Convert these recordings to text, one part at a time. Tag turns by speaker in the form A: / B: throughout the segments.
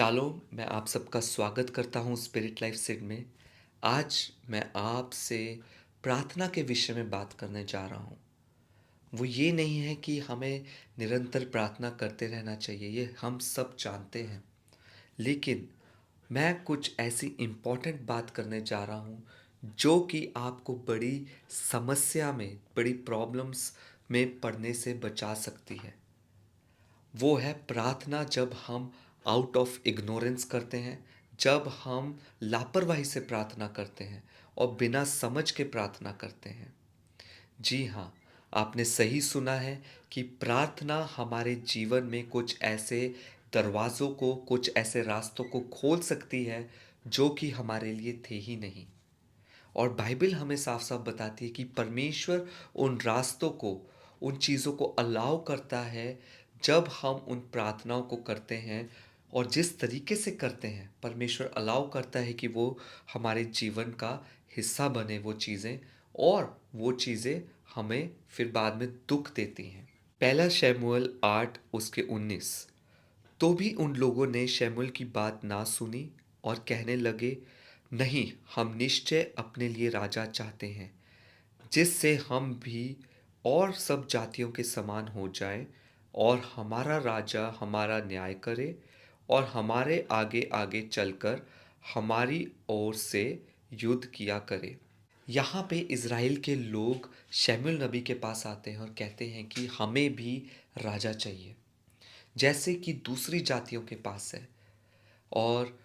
A: Shalom, मैं आप सबका स्वागत करता हूँ स्पिरिट लाइफ सीड में। आज मैं आपसे प्रार्थना के विषय में बात करने जा रहा हूँ। वो ये नहीं है कि हमें निरंतर प्रार्थना करते रहना चाहिए, ये हम सब जानते हैं। लेकिन मैं कुछ ऐसी इम्पोर्टेंट बात करने जा रहा हूँ जो कि आपको बड़ी समस्या में, बड़ी प्रॉब्लम्स में पड़ने से बचा सकती है। वो है प्रार्थना जब हम आउट ऑफ इग्नोरेंस करते हैं, जब हम लापरवाही से प्रार्थना करते हैं और बिना समझ के प्रार्थना करते हैं। जी हाँ, आपने सही सुना है कि प्रार्थना हमारे जीवन में कुछ ऐसे दरवाज़ों को, कुछ ऐसे रास्तों को खोल सकती है जो कि हमारे लिए थे ही नहीं। और बाइबल हमें साफ साफ बताती है कि परमेश्वर उन रास्तों को, उन चीज़ों को अलाउ करता है जब हम उन प्रार्थनाओं को करते हैं। और जिस तरीके से करते हैं, परमेश्वर अलाउ करता है कि वो हमारे जीवन का हिस्सा बने वो चीज़ें, और वो चीज़ें हमें फिर बाद में दुख देती हैं। पहला शमूएल 8 उसके 19। तो भी उन लोगों ने शमूएल की बात ना सुनी और कहने लगे, नहीं, हम निश्चय अपने लिए राजा चाहते हैं, जिससे हम भी और सब जातियों के समान हो जाएं, और हमारा राजा हमारा न्याय करे और हमारे आगे आगे चलकर हमारी ओर से युद्ध किया करे। यहाँ पे इज़राइल के लोग शमूएल नबी के पास आते हैं और कहते हैं कि हमें भी राजा चाहिए, जैसे कि दूसरी जातियों के पास है। और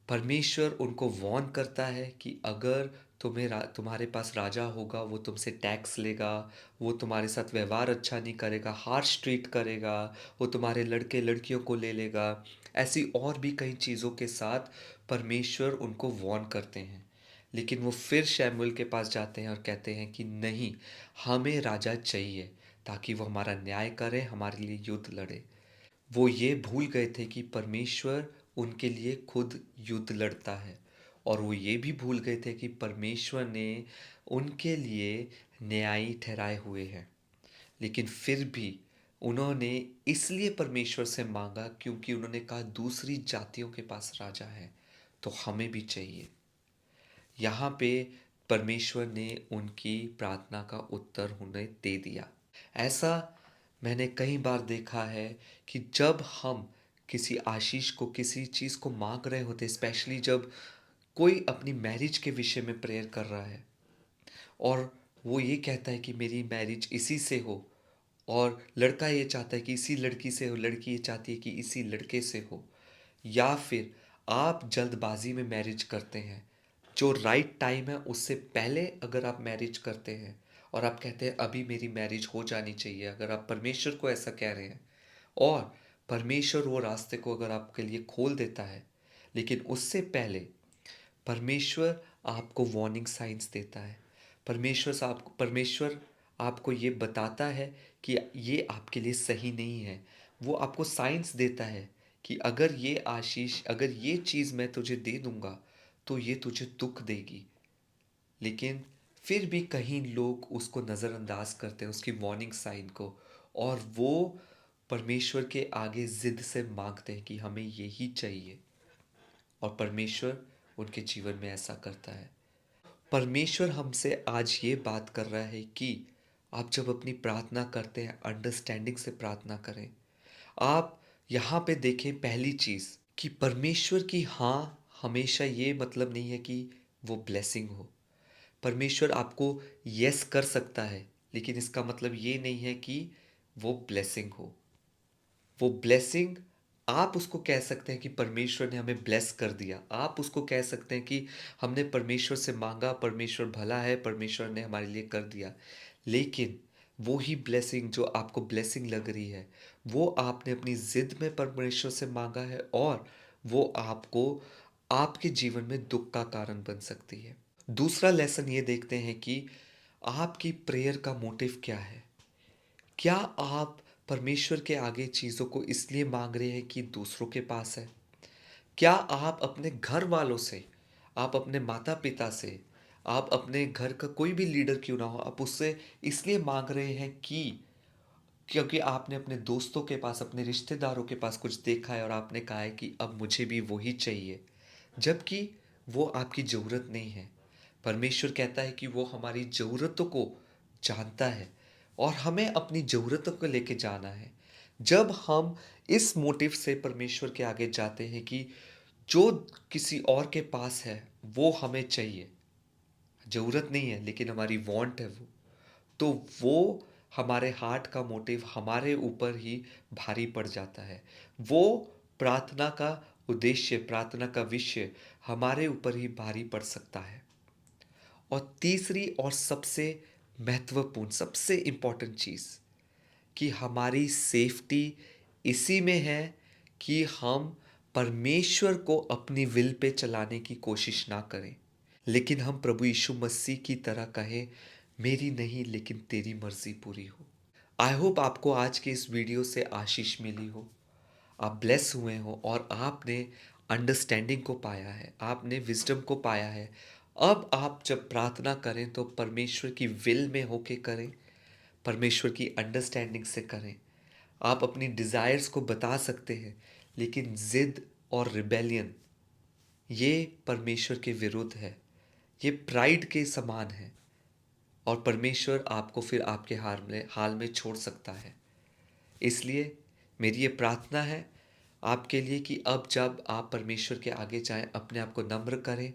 A: परमेश्वर उनको वॉर्न करता है कि अगर तुम्हारे पास राजा होगा, वो तुमसे टैक्स लेगा, वो तुम्हारे साथ व्यवहार अच्छा नहीं करेगा, हार्श ट्रीट करेगा, वो तुम्हारे लड़के लड़कियों को ले लेगा। ऐसी और भी कई चीज़ों के साथ परमेश्वर उनको वॉर्न करते हैं। लेकिन वो फिर शमूएल के पास जाते हैं और कहते हैं कि नहीं, हमें राजा चाहिए ताकि वो हमारा न्याय करे, हमारे लिए युद्ध लड़े। वो ये भूल गए थे कि परमेश्वर उनके लिए खुद युद्ध लड़ता है। और वो ये भी भूल गए थे कि परमेश्वर ने उनके लिए न्यायी ठहराए हुए हैं। लेकिन फिर भी उन्होंने इसलिए परमेश्वर से मांगा क्योंकि उन्होंने कहा दूसरी जातियों के पास राजा है, तो हमें भी चाहिए। यहाँ पे परमेश्वर ने उनकी प्रार्थना का उत्तर उन्हें दे दिया। ऐसा मैंने कई बार देखा है कि जब हम किसी आशीष को, किसी चीज़ को मांग रहे होते, स्पेशली जब कोई अपनी मैरिज के विषय में प्रेयर कर रहा है और वो ये कहता है कि मेरी मैरिज इसी से हो, और लड़का ये चाहता है कि इसी लड़की से हो, लड़की ये चाहती है कि इसी लड़के से हो, या फिर आप जल्दबाजी में मैरिज करते हैं, जो राइट टाइम है उससे पहले अगर आप मैरिज करते हैं और आप कहते हैं अभी मेरी मैरिज हो जानी चाहिए, अगर आप परमेश्वर को ऐसा कह रहे हैं, और परमेश्वर वो रास्ते को अगर आपके लिए खोल देता है, लेकिन उससे पहले परमेश्वर आपको वार्निंग साइंस देता है। परमेश्वर आपको ये बताता है कि ये आपके लिए सही नहीं है। वो आपको साइंस देता है कि अगर ये आशीष, अगर ये चीज़ मैं तुझे दे दूंगा तो ये तुझे दुख देगी। लेकिन फिर भी कहीं लोग उसको नज़रअंदाज करते हैं, उसकी वार्निंग साइन को, और वो परमेश्वर के आगे ज़िद से मांगते हैं कि हमें यही चाहिए। और परमेश्वर उनके जीवन में ऐसा करता है। परमेश्वर हमसे आज ये बात कर रहा है कि आप जब अपनी प्रार्थना करते हैं, अंडरस्टैंडिंग से प्रार्थना करें। आप यहाँ पे देखें, पहली चीज़ कि परमेश्वर की हाँ हमेशा ये मतलब नहीं है कि वो ब्लेसिंग हो। परमेश्वर आपको यस कर सकता है, लेकिन इसका मतलब ये नहीं है कि वो ब्लेसिंग हो। वो ब्लेसिंग, आप उसको कह सकते हैं कि परमेश्वर ने हमें ब्लेस कर दिया। आप उसको कह सकते हैं कि हमने परमेश्वर से मांगा, परमेश्वर भला है, परमेश्वर ने हमारे लिए कर दिया। लेकिन वो ही ब्लेसिंग जो आपको ब्लेसिंग लग रही है, वो आपने अपनी ज़िद में परमेश्वर से मांगा है, और वो आपको आपके जीवन में दुख का कारण बन सकती है। दूसरा लेसन ये देखते हैं कि आपकी प्रेयर का मोटिव क्या है। क्या आप परमेश्वर के आगे चीज़ों को इसलिए मांग रहे हैं कि दूसरों के पास है? क्या आप अपने घर वालों से, आप अपने माता पिता से, आप अपने घर का कोई भी लीडर क्यों ना हो, आप उससे इसलिए मांग रहे हैं कि क्योंकि आपने अपने दोस्तों के पास, अपने रिश्तेदारों के पास कुछ देखा है और आपने कहा है कि अब मुझे भी वही चाहिए, जबकि वो आपकी ज़रूरत नहीं है। परमेश्वर कहता है कि वो हमारी ज़रूरतों को जानता है और हमें अपनी ज़रूरतों को लेके जाना है। जब हम इस मोटिव से परमेश्वर के आगे जाते हैं कि जो किसी और के पास है, वो हमें चाहिए, ज़रूरत नहीं है लेकिन हमारी वांट है वो, तो वो हमारे हार्ट का मोटिव हमारे ऊपर ही भारी पड़ जाता है। वो प्रार्थना का उद्देश्य, प्रार्थना का विषय हमारे ऊपर ही भारी पड़ सकता है। और तीसरी और सबसे महत्वपूर्ण, सबसे इम्पोर्टेंट चीज़ कि हमारी सेफ्टी इसी में है कि हम परमेश्वर को अपनी विल पे चलाने की कोशिश ना करें, लेकिन हम प्रभु यीशु मसीह की तरह कहें, मेरी नहीं लेकिन तेरी मर्जी पूरी हो। आई होप आपको आज के इस वीडियो से आशीष मिली हो, आप ब्लेस हुए हो और आपने अंडरस्टैंडिंग को पाया है, आपने विजडम को पाया है। अब आप जब प्रार्थना करें तो परमेश्वर की विल में होके करें, परमेश्वर की अंडरस्टैंडिंग से करें। आप अपनी डिज़ायर्स को बता सकते हैं, लेकिन ज़िद और रिबेलियन ये परमेश्वर के विरुद्ध है, ये प्राइड के समान है और परमेश्वर आपको फिर आपके हाल में छोड़ सकता है। इसलिए मेरी ये प्रार्थना है आपके लिए कि अब जब आप परमेश्वर के आगे जाएं, अपने आप को नम्र करें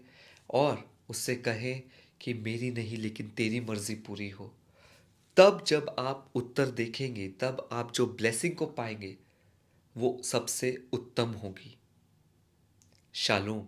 A: और उससे कहें कि मेरी नहीं लेकिन तेरी मर्जी पूरी हो। तब जब आप उत्तर देखेंगे, तब आप जो ब्लेसिंग को पाएंगे वो सबसे उत्तम होगी। शालोम।